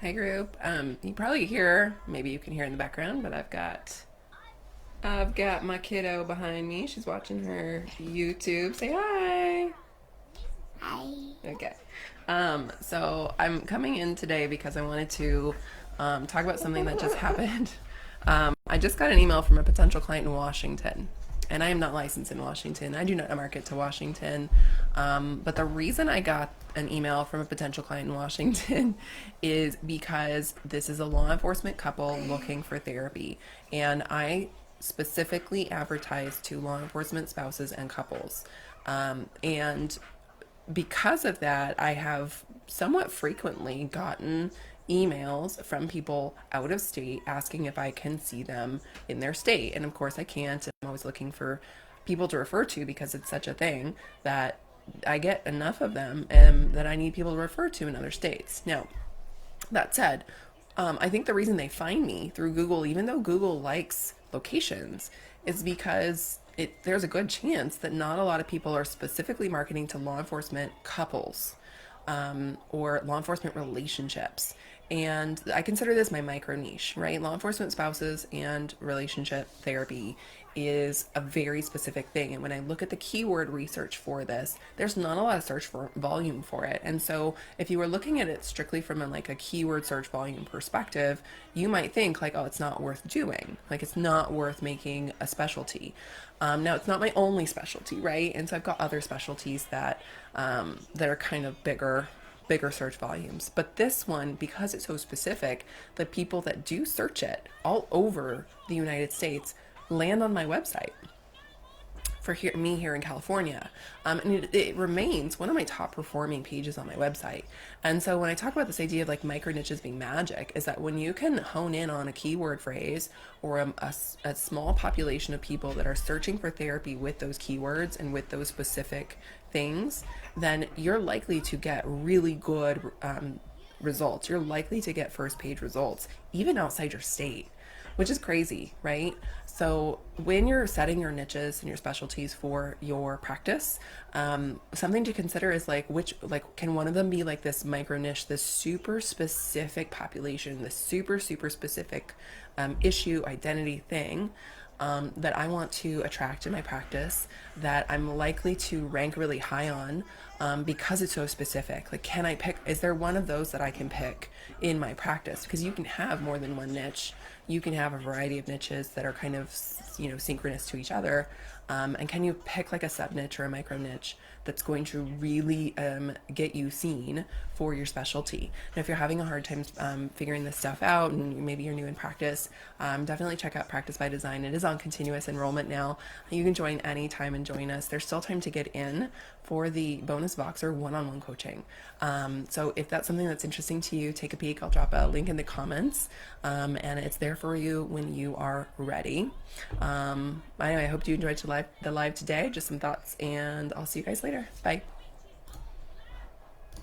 Hey group. You probably hear, maybe you can hear in the background, but I've got my kiddo behind me. She's watching her YouTube. Say hi. Hi. Okay. So I'm coming in today because I wanted to talk about something that just happened. I just got an email from a potential client in Washington, and I am not licensed in Washington. I do not market to Washington. But the reason I got an email from a potential client in Washington is because this is a law enforcement couple looking for therapy. And I specifically advertise to law enforcement spouses and couples. And because of that, I have somewhat frequently gotten emails from people out of state asking if I can see them in their state. And of course, I can't. I'm always looking for people to refer to because it's such a thing that I get enough of them and that I need people to refer to in other states. Now, that said, I think the reason they find me through Google, even though Google likes locations, is because there's a good chance that not a lot of people are specifically marketing to law enforcement couples or law enforcement relationships. And I consider this my micro niche, right? Law enforcement spouses and relationship therapy is a very specific thing. And when I look at the keyword research for this, there's not a lot of search for volume for it. And so if you were looking at it strictly from a keyword search volume perspective, you might think like, oh, it's not worth doing. Like it's not worth making a specialty. Now it's not my only specialty, right? And so I've got other specialties that are kind of bigger search volumes. But this one, because it's so specific, the people that do search it all over the United States land on my website for me here in California. And it remains one of my top performing pages on my website. And so when I talk about this idea of like micro niches being magic, is that when you can hone in on a keyword phrase or a small population of people that are searching for therapy with those keywords and with those specific things, then you're likely to get really good results. You're likely to get first page results, even outside your state, which is crazy, right? So when you're setting your niches and your specialties for your practice, something to consider is like can one of them be like this micro niche, this super specific population, this super specific issue, identity thing, that I want to attract in my practice, that I'm likely to rank really high on, because it's so specific. Like, can I pick? Is there one of those that I can pick in my practice? Because you can have more than one niche. You can have a variety of niches that are kind of, synchronous to each other. And can you pick like a sub niche or a micro niche that's going to really get you seen for your specialty? And if you're having a hard time figuring this stuff out, and maybe you're new in practice, definitely check out Practice by Design. It is on continuous enrollment now. You can join anytime and join us. There's still time to get in for the bonus Voxer one-on-one coaching. So if that's something that's interesting to you, take a peek. I'll drop a link in the comments, and it's there for you when you are ready. Anyway, I hope you enjoyed the live today. Just some thoughts, and I'll see you guys later. Bye.